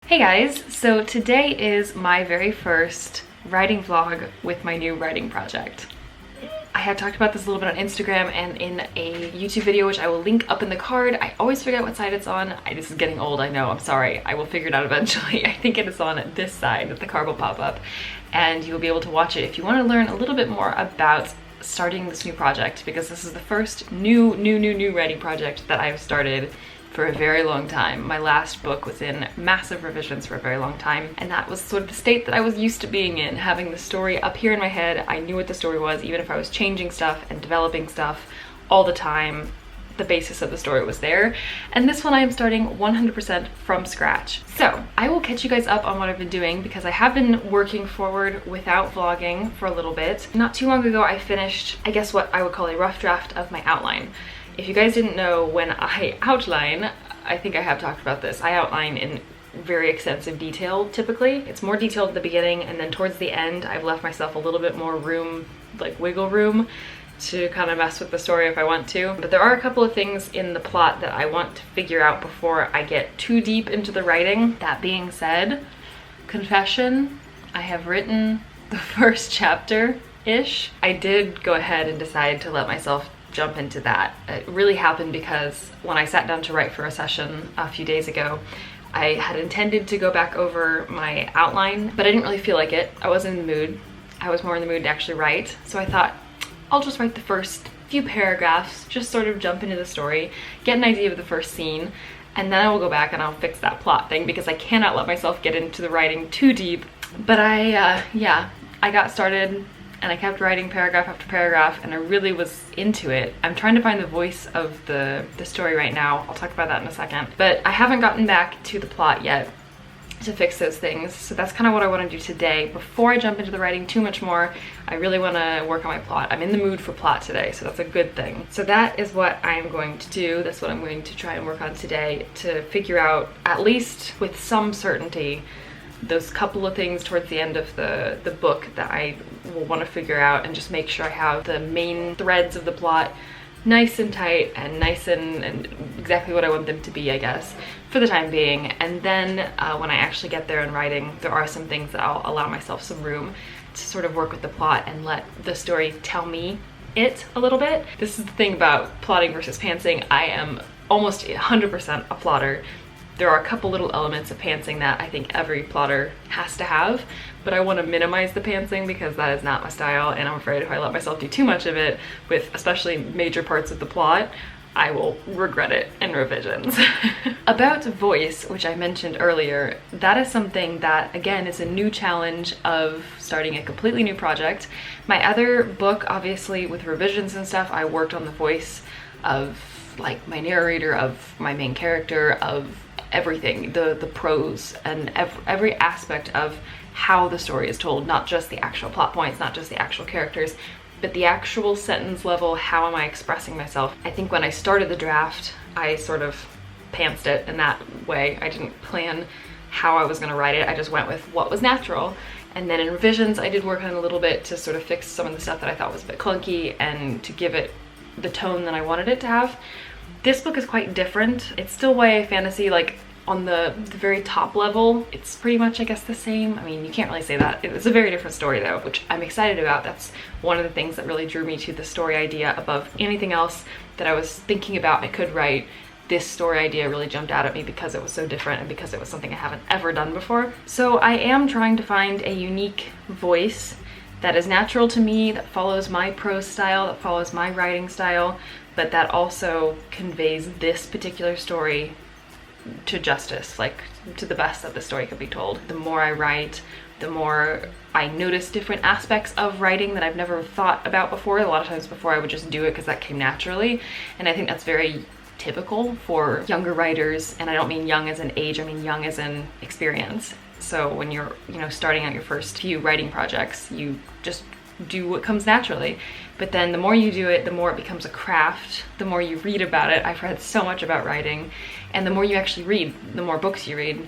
Hey guys, so today is my very first writing vlog with my new writing project. I have talked about this a little bit on Instagram and in a YouTube video, which I will link up in the card. I always forget what side it's on. This is getting old, I know, I'm sorry. I will figure it out eventually. I think it is on this side that the card will pop up, and you will be able to watch it if you want to learn a little bit more about starting this new project, because this is the first new writing project that I've started for a very long time. My last book was in massive revisions for a very long time, and that was sort of the state that I was used to being in, having the story up here in my head. I knew what the story was, even if I was changing stuff and developing stuff all the time. The basis of the story was there, and this one I am starting 100% from scratch. So I will catch you guys up on what I've been doing, because I have been working forward without vlogging for a little bit. Not too long ago I finished, I guess, what I would call a rough draft of my outline. If you guys didn't know, when I outline, I think I have talked about this, I outline in very extensive detail typically. It's more detailed at the beginning, and then towards the end I've left myself a little bit more room, like wiggle room, to kind of mess with the story if I want to. But there are a couple of things in the plot that I want to figure out before I get too deep into the writing. That being said, confession, I have written the first chapter-ish. I did go ahead and decide to let myself jump into that. It really happened because when I sat down to write for a session a few days ago, I had intended to go back over my outline, but I didn't really feel like it. I wasn't in the mood. I was more in the mood to actually write. So I thought, I'll just write the first few paragraphs, just sort of jump into the story, get an idea of the first scene, and then I will go back and I'll fix that plot thing, because I cannot let myself get into the writing too deep. But I got started, and I kept writing paragraph after paragraph, and I really was into it. I'm trying to find the voice of the story right now. I'll talk about that in a second. But I haven't gotten back to the plot yet to fix those things. So that's kind of what I want to do today. Before I jump into the writing too much more, I really want to work on my plot. I'm in the mood for plot today, so that's a good thing. So that is what I'm going to do. That's what I'm going to try and work on today, to figure out, at least with some certainty, those couple of things towards the end of the book that I will want to figure out, and just make sure I have the main threads of the plot nice and tight and nice and exactly what I want them to be, I guess, for the time being. And then when I actually get there in writing, there are some things that I'll allow myself some room to sort of work with the plot and let the story tell me it a little bit. This is the thing about plotting versus pantsing. I am almost 100% a plotter. There are a couple little elements of pantsing that I think every plotter has to have, but I want to minimize the pantsing because that is not my style, and I'm afraid if I let myself do too much of it with especially major parts of the plot, I will regret it in revisions. About voice, which I mentioned earlier, that is something that, again, is a new challenge of starting a completely new project. My other book, obviously with revisions and stuff, I worked on the voice of like my narrator, of my main character, of everything, the prose, and every aspect of how the story is told, not just the actual plot points, not just the actual characters, but the actual sentence level. How am I expressing myself? I think when I started the draft, I sort of pantsed it in that way. I didn't plan how I was going to write it. I just went with what was natural. And then in revisions, I did work on it a little bit to sort of fix some of the stuff that I thought was a bit clunky and to give it the tone that I wanted it to have. This book is quite different. It's still YA fantasy, like on the very top level. It's pretty much, I guess, the same. I mean, you can't really say that. It's a very different story though, which I'm excited about. That's one of the things that really drew me to the story idea above anything else that I was thinking about I could write. This story idea really jumped out at me because it was so different and because it was something I haven't ever done before. So I am trying to find a unique voice that is natural to me, that follows my prose style, that follows my writing style, but that also conveys this particular story to justice, like to the best that the story could be told. The more I write, the more I notice different aspects of writing that I've never thought about before. A lot of times before I would just do it because that came naturally, and I think that's very typical for younger writers. And I don't mean young as in age, I mean young as in experience. So when you're, starting out your first few writing projects, you just do what comes naturally. But then the more you do it, the more it becomes a craft, the more you read about it. I've read so much about writing, and the more you actually read, the more books you read,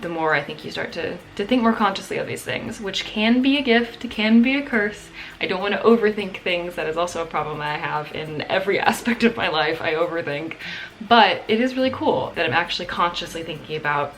the more I think you start to think more consciously of these things, which can be a gift, can be a curse. I don't want to overthink things. That is also a problem that I have in every aspect of my life. I overthink, but it is really cool that I'm actually consciously thinking about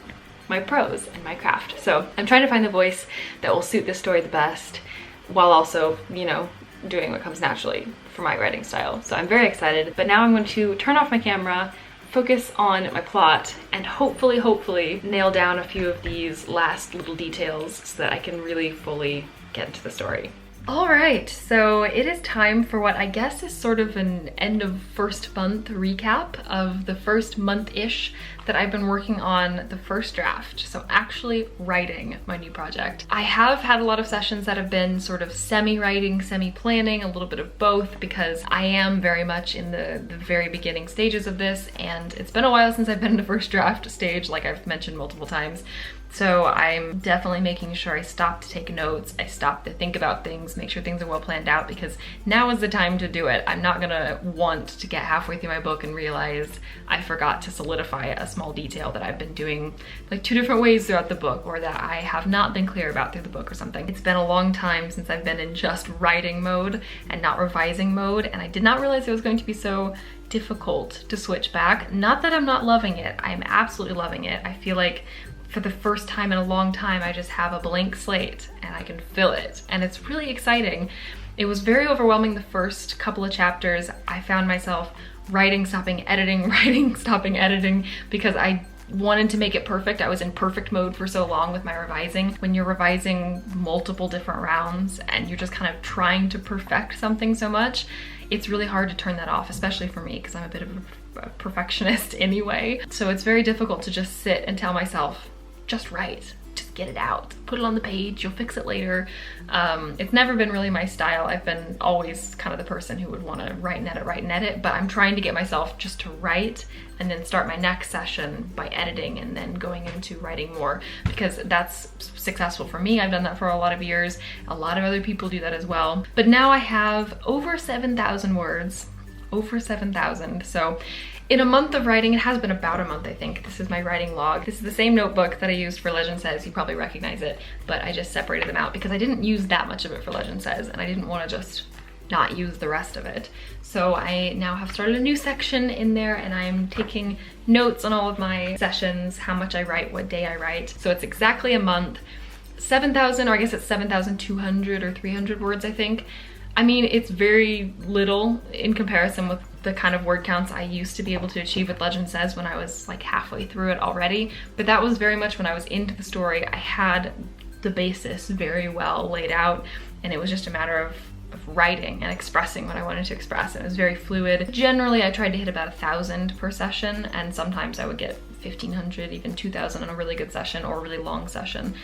my prose and my craft. So I'm trying to find the voice that will suit this story the best, while also, you know, doing what comes naturally for my writing style. So I'm very excited, but now I'm going to turn off my camera, focus on my plot, and hopefully nail down a few of these last little details so that I can really fully get into the story. All right, so it is time for what I guess is sort of an end of first month recap of the first month-ish that I've been working on the first draft. So actually writing my new project. I have had a lot of sessions that have been sort of semi-writing, semi-planning, a little bit of both, because I am very much in the very beginning stages of this, and it's been a while since I've been in the first draft stage, like I've mentioned multiple times. So I'm definitely making sure I stop to take notes, I stop to think about things, make sure things are well planned out, because now is the time to do it. I'm not gonna want to get halfway through my book and realize I forgot to solidify a small detail that I've been doing like 2 different ways throughout the book, or that I have not been clear about through the book or something. It's been a long time since I've been in just writing mode and not revising mode, and I did not realize it was going to be so difficult to switch back. Not that I'm not loving it, I'm absolutely loving it. I feel like for the first time in a long time, I just have a blank slate and I can fill it. And it's really exciting. It was very overwhelming the first couple of chapters. I found myself writing, stopping, editing, writing, stopping, editing, because I wanted to make it perfect. I was in perfect mode for so long with my revising. When you're revising multiple different rounds and you're just kind of trying to perfect something so much, it's really hard to turn that off, especially for me, because I'm a bit of a perfectionist anyway. So it's very difficult to just sit and tell myself, just write, just get it out, put it on the page, you'll fix it later. It's never been really my style. I've been always kind of the person who would want to write and edit, but I'm trying to get myself just to write and then start my next session by editing and then going into writing more, because that's successful for me. I've done that for a lot of years. A lot of other people do that as well. But now I have over 7,000 words, over 7,000. So in a month of writing, it has been about a month, I think. This is my writing log. This is the same notebook that I used for Legend Says. You probably recognize it, but I just separated them out because I didn't use that much of it for Legend Says, and I didn't want to just not use the rest of it. So I now have started a new section in there, and I'm taking notes on all of my sessions, how much I write, what day I write. So it's exactly a month. 7,000, or I guess it's 7,200 or 300 words, I think. I mean, it's very little in comparison with the kind of word counts I used to be able to achieve with Legend Says when I was like halfway through it already. But that was very much when I was into the story. I had the basis very well laid out, and it was just a matter of writing and expressing what I wanted to express. And it was very fluid. Generally, I tried to hit about 1,000 per session, and sometimes I would get 1,500, even 2,000 on a really good session or a really long session.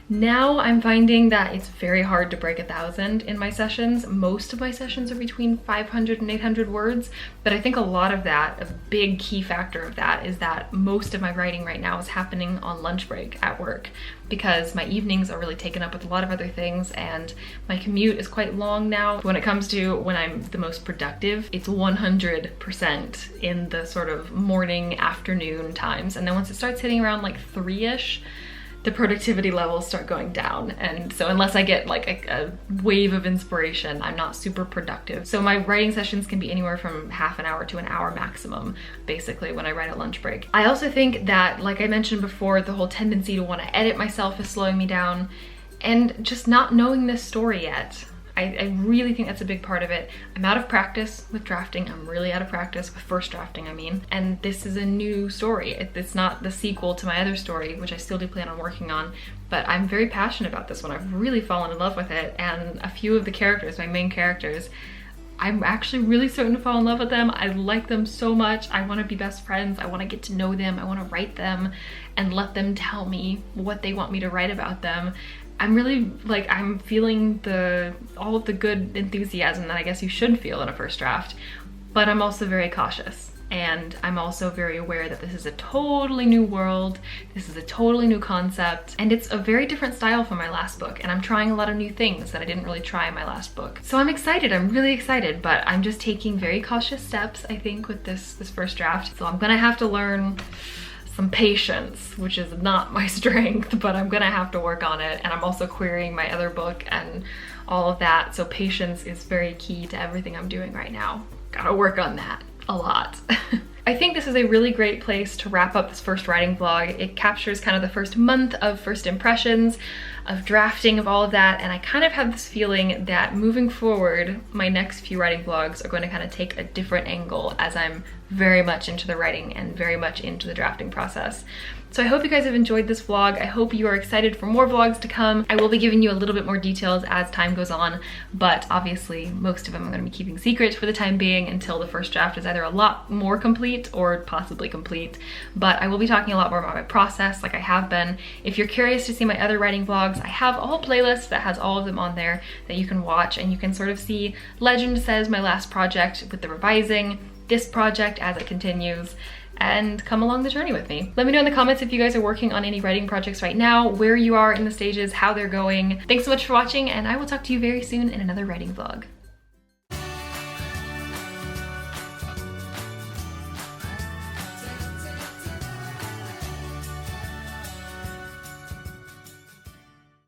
Now I'm finding that it's very hard to break 1,000 in my sessions. Most of my sessions are between 500 and 800 words, but I think a lot of that, a big key factor of that, is that most of my writing right now is happening on lunch break at work, because my evenings are really taken up with a lot of other things, and my commute is quite long now. When it comes to when I'm the most productive, it's 100% in the sort of morning, afternoon times. And then once it starts hitting around like 3-ish, the productivity levels start going down. And so unless I get like a wave of inspiration, I'm not super productive. So my writing sessions can be anywhere from half an hour to an hour maximum, basically, when I write at lunch break. I also think that, like I mentioned before, the whole tendency to want to edit myself is slowing me down, and just not knowing this story yet. I really think that's a big part of it. I'm out of practice with drafting. I'm really out of practice with first drafting, I mean. And this is a new story. It's not the sequel to my other story, which I still do plan on working on, but I'm very passionate about this one. I've really fallen in love with it. And a few of the characters, my main characters, I'm actually really starting to fall in love with them. I like them so much. I want to be best friends. I want to get to know them. I want to write them and let them tell me what they want me to write about them. I'm really, like, I'm feeling all of the good enthusiasm that I guess you should feel in a first draft, but I'm also very cautious. And I'm also very aware that this is a totally new world, this is a totally new concept, and it's a very different style from my last book, and I'm trying a lot of new things that I didn't really try in my last book. So I'm excited, I'm really excited, but I'm just taking very cautious steps, I think, with this first draft. So I'm gonna have to learn some patience, which is not my strength, but I'm gonna have to work on it. And I'm also querying my other book and all of that. So patience is very key to everything I'm doing right now. Gotta work on that a lot. I think this is a really great place to wrap up this first writing vlog. It captures kind of the first month of first impressions, of drafting, of all of that, and I kind of have this feeling that moving forward, my next few writing vlogs are going to kind of take a different angle as I'm very much into the writing and very much into the drafting process. So I hope you guys have enjoyed this vlog. I hope you are excited for more vlogs to come. I will be giving you a little bit more details as time goes on, but obviously most of them I'm going to be keeping secret for the time being until the first draft is either a lot more complete or possibly complete. But I will be talking a lot more about my process like I have been. If you're curious to see my other writing vlogs, I have a whole playlist that has all of them on there that you can watch, and you can sort of see Legend Says, my last project with the revising, this project as it continues, and come along the journey with me. Let me know in the comments if you guys are working on any writing projects right now, where you are in the stages, how they're going. Thanks so much for watching, and I will talk to you very soon in another writing vlog.